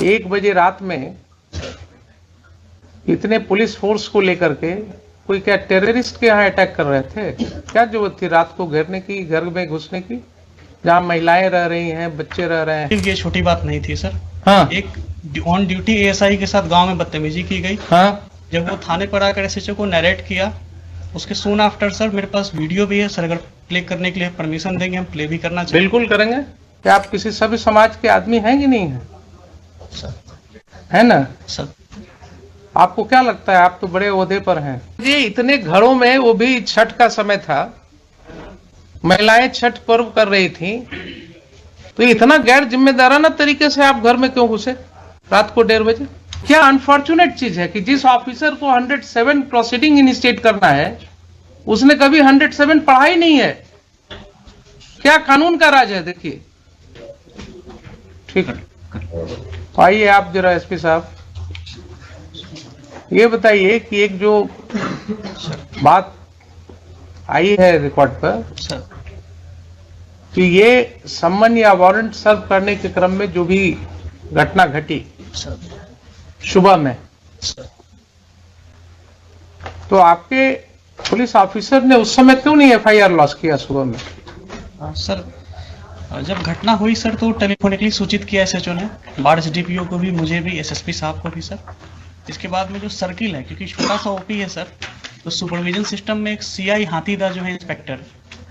1 बजे रात में इतने पुलिस फोर्स को लेकर के कोई क्या टेररिस्ट के यहाँ अटैक कर रहे थे? क्या जरूरत थी रात को घेरने की, घर में घुसने की, जहाँ महिलाएं रह रही हैं, बच्चे रह रहे हैं? ये छोटी बात नहीं थी सर। हाँ, एक ऑन ड्यूटी एएसआई के साथ गांव में बदतमीजी की गई। हाँ, जब वो थाने पर आकर एसएचओ को नरेट किया, उसके सून आफ्टर सर मेरे पास वीडियो भी है सर। अगर प्ले करने के लिए परमिशन देंगे हम प्ले भी करना चाहिए। बिल्कुल करेंगे। क्या आप किसी सभ्य समाज के आदमी हैं कि नहीं है? है ना सर? आपको क्या लगता है, आप तो बड़े ओहदे पर हैं जी। इतने घरों में, वो भी छठ का समय था, महिलाएं छठ पर्व कर रही थी, तो इतना गैर जिम्मेदाराना तरीके से आप घर में क्यों घुसे रात को 1:30 बजे? क्या अनफॉर्चुनेट चीज है कि जिस ऑफिसर को 107 प्रोसीडिंग इनिशिएट करना है, उसने कभी 107 पढ़ा ही नहीं है। क्या कानून का राज है? देखिए, ठीक है, आइए आप जरा एसपी साहब ये बताइए कि एक जो बात आई है रिकॉर्ड पर सर कि ये सम्मन या वारंट सर्व करने के क्रम में जो भी घटना घटी सर सुबह में, सर तो आपके पुलिस ऑफिसर ने उस समय क्यों नहीं एफआईआर लॉन्च किया सुबह में? सर जब घटना हुई सर तो टेलीफोनिकली सूचित किया एसएचओ ने, बाढ़ एसडीपीओ को भी, मुझे भी, एसएसपी साहब को भी सर। इसके बाद में जो सर्किल है, क्योंकि छोटा सा ओपी है सर, तो सुपरविजन सिस्टम में एक सीआई हाथीदा जो है इंस्पेक्टर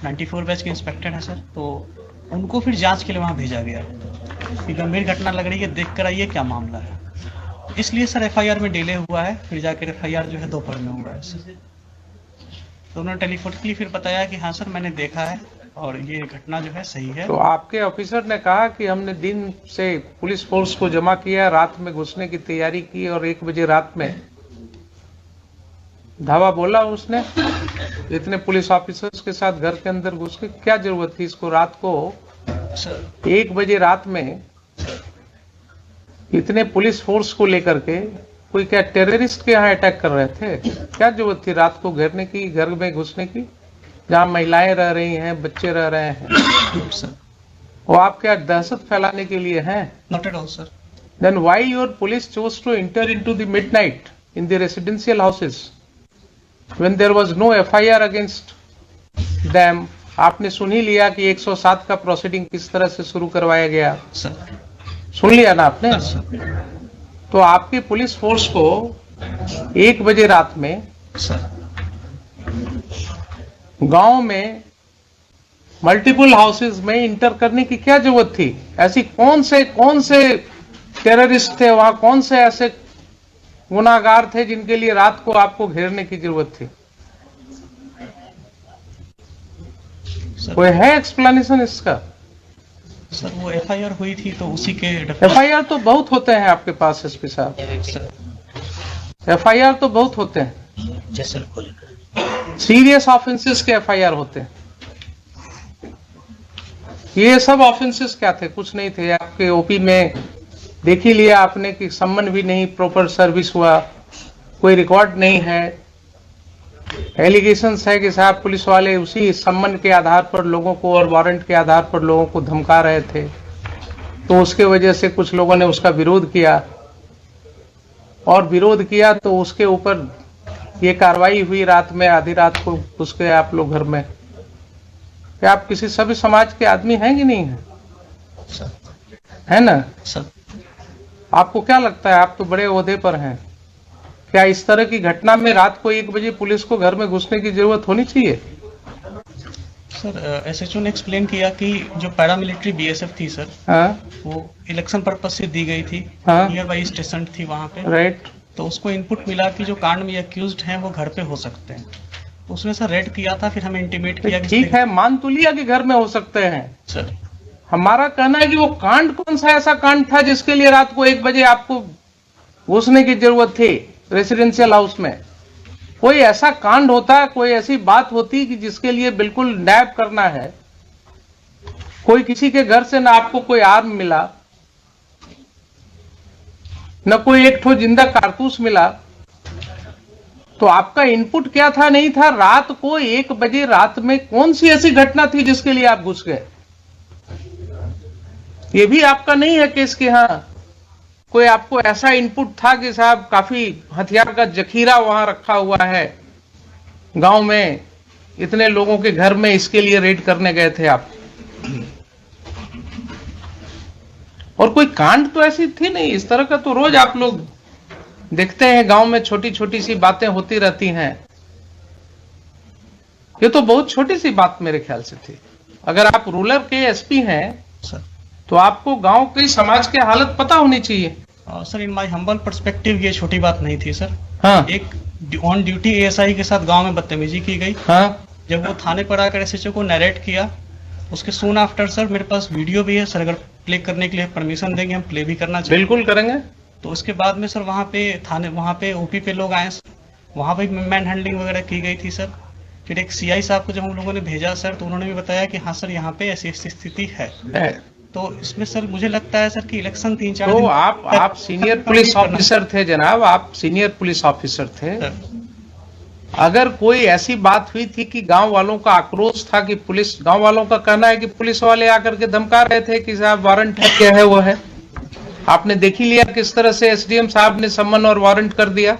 94 बैच के इंस्पेक्टर है सर, तो उनको फिर जांच के लिए वहां भेजा गया कि गंभीर घटना लग रही है, देख कर आइए क्या मामला है। इसलिए सर एफआईआर में डिले हुआ है, फिर जाकर एफआईआर जो है दोपहर में हुआ है सर। तो उन्होंने टेलीफोनिकली फिर बताया कि हाँ सर मैंने देखा है और ये घटना जो है सही है। तो आपके ऑफिसर ने कहा कि हमने दिन से पुलिस फोर्स को जमा किया, रात में घुसने की तैयारी की और 1 बजे रात में धावा बोला उसने, इतने पुलिस ऑफिसर्स के साथ घर के अंदर घुस के? क्या जरूरत थी इसको रात को 1 बजे रात में इतने पुलिस फोर्स को लेकर के कोई क्या टेररिस्ट के यहाँ अटैक कर रहे थे? क्या जरूरत थी रात को घेरने की, घर में घुसने की, जहाँ महिलाएं रह रही हैं, बच्चे रह रहे हैं? वो आप क्या दहशत फैलाने के लिए हैं? Not at all sir. Then why your police chose to enter into the midnight in the residential houses when there was no FIR against them? आपने सुन ही लिया कि 107 का प्रोसीडिंग किस तरह से शुरू करवाया गया, सर सुन लिया ना आपने? सर तो आपकी पुलिस फोर्स को 1 बजे रात में सर गांव में मल्टीपल हाउसेज में इंटर करने की क्या जरूरत थी? ऐसी कौन से टेररिस्ट थे वहां, कौन से ऐसे गुनाहगार थे जिनके लिए रात को आपको घेरने की जरूरत थी? कोई है एक्सप्लेनेशन इसका? सर वो एफआईआर हुई थी तो उसी के एफआईआर तो बहुत होते हैं आपके पास एसपी साहब, एफआईआर तो बहुत होते हैं, सीरियस ऑफेंसेस के एफआईआर होते हैं। ये सब ऑफेंसेस क्या थे? कुछ नहीं थे। आपके ओपी में देख ही लिया आपने कि सम्मन भी नहीं प्रॉपर सर्विस हुआ, कोई रिकॉर्ड नहीं है। एलिगेशंस है कि साहब पुलिस वाले उसी सम्मन के आधार पर लोगों को और वारंट के आधार पर लोगों को धमका रहे थे, तो उसके वजह से कुछ लोगों ने उसका विरोध किया, और विरोध किया तो उसके ऊपर ये कार्रवाई हुई रात में, आधी रात को घुस गए आप लोग घर में। क्या आप किसी सभ्य समाज के आदमी हैं कि नहीं है? है ना सर? आपको क्या लगता है, आप तो बड़े ओहदे पर हैं, क्या इस तरह की घटना में रात को 1 बजे पुलिस को घर में घुसने की जरूरत होनी चाहिए? सर एसएचओ ने एक्सप्लेन किया कि जो पैरामिलिट्री बीएसएफ थी सर, हाँ, वो इलेक्शन पर्पज से दी गई थी, हाँ, नियर बाई स्टेशन थी वहां पे, राइट। तो उसको इनपुट मिला कि जो कांड में अक्यूज्ड हैं वो घर पे हो सकते हैं, उसने सर रेड किया था। फिर हमें इंटीमेट किया कि ठीक है, मान तो लिया कि घर में हो सकते हैं सर। हमारा कहना है कि वो कांड कौन सा ऐसा कांड था जिसके लिए रात को 1 बजे आपको घुसने की जरूरत थी रेसिडेंशियल हाउस में? कोई ऐसा कांड होता, कोई ऐसी बात होती कि जिसके लिए बिल्कुल नैब करना है, कोई किसी के घर से ना आपको कोई आर्म मिला, न कोई एक ठो जिंदा कारतूस मिला, तो आपका इनपुट क्या था? नहीं था। रात को 1 बजे रात में कौन सी ऐसी घटना थी जिसके लिए आप घुस गए? ये भी आपका नहीं है केस कि हाँ कोई आपको ऐसा इनपुट था कि साहब काफी हथियार का जखीरा वहां रखा हुआ है गांव में, इतने लोगों के घर में, इसके लिए रेड करने गए थे आप? और कोई कांड तो ऐसी थी नहीं। इस तरह का तो रोज आप लोग देखते हैं गांव में, छोटी छोटी सी बातें होती रहती हैं। ये तो बहुत छोटी सी बात मेरे ख्याल से थी। अगर आप रूरल के एसपी हैं तो आपको गांव की समाज की हालत पता होनी चाहिए। Sir, in my humble perspective ये छोटी बात नहीं थी सर। हाँ। एक ऑन ड्यूटी एएसआई के साथ गांव में बदतमीजी की गई। हाँ। जब वो थाने पर आकर एसएचओ को नरेट किया, उसके सून आफ्टर सर मेरे पास वीडियो भी है सर, अगर प्ले करने के लिए परमिशन देंगे हम प्ले भी करना चाहिए। बिल्कुल करेंगे। तो उसके बाद में सर वहाँ पे ओपी पे लोग आए, वहाँ पे मैन हैंडलिंग वगैरह की गई थी सर। फिर एक सीआई साहब को जब हम लोगों ने भेजा सर, तो उन्होंने भी बताया कि हाँ सर यहाँ पे ऐसी स्थिति है। तो इसमें सर मुझे लगता है सर कि इलेक्शन 3-4 तो दिन आप सीनियर पुलिस ऑफिसर थे जनाब, आप सीनियर पुलिस ऑफिसर थे। अगर कोई ऐसी बात हुई थी कि गांव वालों का आक्रोश था कि पुलिस, गांव वालों का कहना है कि पुलिस वाले आकर के धमका रहे थे कि साहब वारंट है, क्या है वो है, आपने देख ही लिया किस तरह से एसडीएम साहब ने सम्मन और वारंट कर दिया।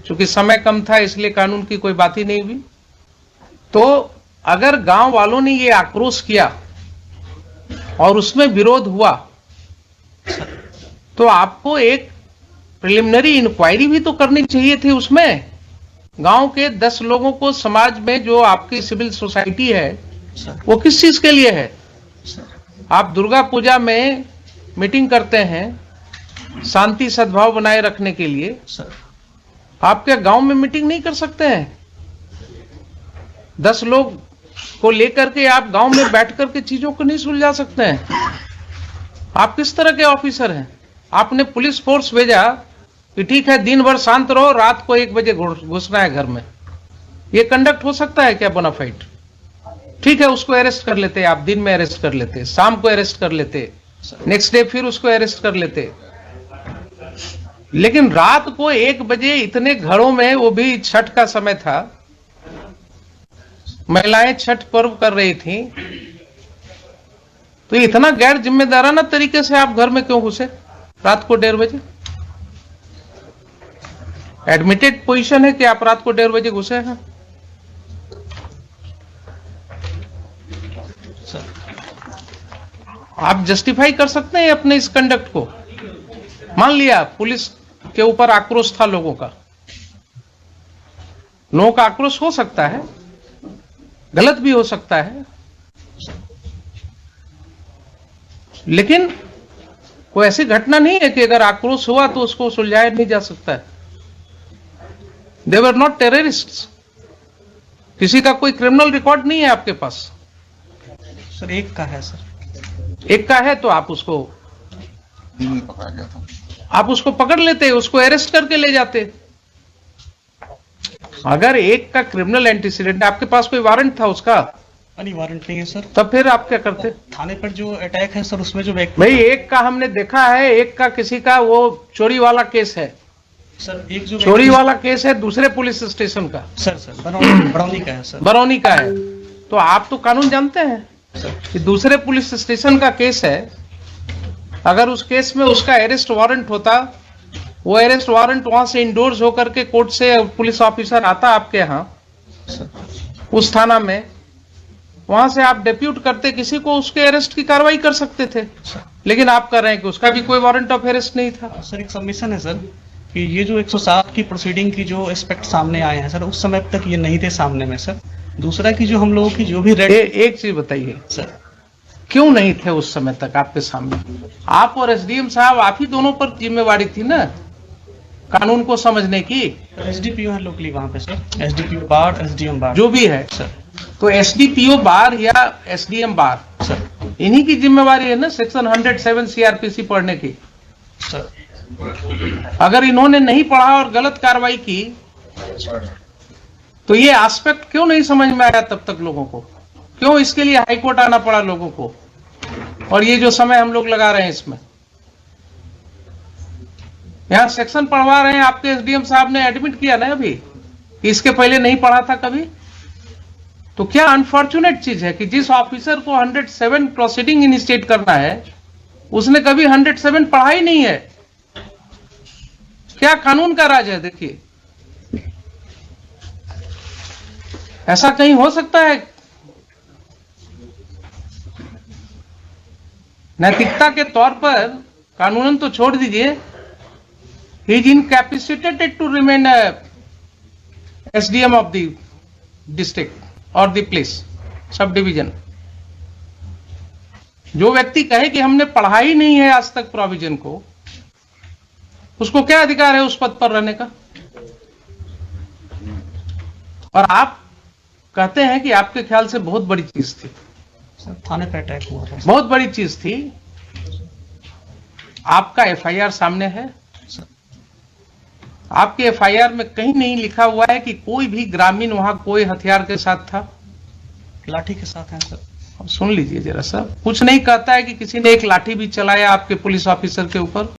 चूंकि समय कम था इसलिए कानून की कोई बात ही नहीं हुई। तो अगर गांव वालों ने ये आक्रोश किया और उसमें विरोध हुआ तो आपको एक प्रिलिमिनरी इंक्वायरी भी तो करनी चाहिए थी। उसमें गांव के 10 लोगों को, समाज में जो आपकी सिविल सोसाइटी है वो किस चीज के लिए है? आप दुर्गा पूजा में मीटिंग करते हैं शांति सद्भाव बनाए रखने के लिए, आप क्या गांव में मीटिंग नहीं कर सकते हैं? 10 लोग को लेकर के आप गांव में बैठ करके चीजों को नहीं सुलझा सकते हैं? आप किस तरह के ऑफिसर हैं? आपने पुलिस फोर्स भेजा कि ठीक है दिन भर शांत रहो, रात को 1 बजे घुसना है घर में। ये कंडक्ट हो सकता है क्या बोनाफाइड? ठीक है, उसको अरेस्ट कर लेते, आप दिन में अरेस्ट कर लेते, शाम को अरेस्ट कर लेते, नेक्स्ट डे फिर उसको अरेस्ट कर लेते। लेकिन रात को 1 बजे इतने घरों में, वो भी छठ का समय था, महिलाएं छठ पर्व कर रही थी, तो इतना गैर जिम्मेदाराना तरीके से आप घर में क्यों घुसे रात को 1:30 बजे? एडमिटेड पोजीशन है कि आप रात को 1:30 बजे घुसे हैं। आप जस्टिफाई कर सकते हैं अपने इस कंडक्ट को? मान लिया पुलिस के ऊपर आक्रोश था लोगों का, लोगों का आक्रोश हो सकता है, गलत भी हो सकता है, लेकिन कोई ऐसी घटना नहीं है कि अगर आक्रोश हुआ तो उसको सुलझाया नहीं जा सकता है। दे वर नॉट टेररिस्ट्स। किसी का कोई क्रिमिनल रिकॉर्ड नहीं है आपके पास। सर एक का है सर। एक का है तो आप उसको पकड़ लेते, उसको अरेस्ट करके ले जाते। अगर एक का क्रिमिनल एंटीसीडेंट, आपके पास कोई वारंट था उसका? नहीं, वारंट नहीं है सर। तब फिर आप क्या करते? थाने पर जो अटैक है सर, उसमें जो व्यक्ति, भाई एक का हमने देखा है, एक का किसी का वो चोरी वाला केस है सर, एक जो चोरी वाला केस है दूसरे पुलिस स्टेशन का। सर बरौनी का है सर। बरौनी का है। तो आप तो कानून जानते हैं कि दूसरे पुलिस स्टेशन का केस है, अगर उस केस में उसका अरेस्ट वारंट होता, वो अरेस्ट वारंट वहां से इंडोर्स होकर के कोर्ट से पुलिस ऑफिसर आता आपके यहाँ उस थाना में, वहां से आप डेप्यूट करते किसी को, उसके अरेस्ट की कार्रवाई कर सकते थे। लेकिन आप कर रहे हैं कि उसका भी कोई वारंट ऑफ अरेस्ट नहीं था। सर एक सबमिशन है सर कि ये जो 107 की प्रोसीडिंग की जो एस्पेक्ट सामने आए हैं सर, उस समय तक ये नहीं थे सामने में सर। दूसरा कि जो हम लोगों की जो भी रेड, एक चीज बताइए सर, क्यों नहीं थे उस समय तक आपके सामने? आप और एसडीएम साहब, आप ही दोनों पर जिम्मेवारी थी ना कानून को समझने की। एसडीपीओ है लोकली वहाँ पे सर, एसडीपीओ बार, एसडीएम बार, जो भी है सर। तो एसडीपीओ बार या एसडीएम बार सर, इन्हीं की जिम्मेवारी है ना सेक्शन 107 सीआरपीसी पढ़ने की। सर अगर इन्होंने नहीं पढ़ा और गलत कार्रवाई की तो ये एस्पेक्ट क्यों नहीं समझ में आया तब तक लोगों को? क्यों इसके लिए हाईकोर्ट आना पड़ा लोगों को? और ये जो समय हम लोग लगा रहे हैं इसमें, यहां सेक्शन पढ़वा रहे हैं, आपके एसडीएम साहब ने एडमिट किया ना अभी कि इसके पहले नहीं पढ़ा था कभी। तो क्या अनफॉर्चुनेट चीज है कि जिस ऑफिसर को 107 प्रोसीडिंग इनिशिएट करना है उसने कभी 107 पढ़ा ही नहीं है। क्या कानून का राज है? देखिए, ऐसा कहीं हो सकता है? नैतिकता के तौर पर कानूनन तो छोड़ दीजिए, he is incapacitated to remain SDM of the district और द प्लेस सब डिवीजन। जो व्यक्ति कहे कि हमने पढ़ा ही नहीं है आज तक प्रोविजन को, उसको क्या अधिकार है उस पद पर रहने का? और आप कहते हैं कि आपके ख्याल से बहुत बड़ी चीज थी। सर थाने पे अटैक हुआ था। बहुत बड़ी चीज थी। आपका एफआईआर सामने है। आपके एफआईआर में कहीं नहीं लिखा हुआ है कि कोई भी ग्रामीण वहां कोई हथियार के साथ था। लाठी के साथ हैं सर। अब सुन लीजिए जरा सा, कुछ नहीं कहता है कि किसी ने एक लाठी भी चलाया आपके पुलिस ऑफिसर के ऊपर।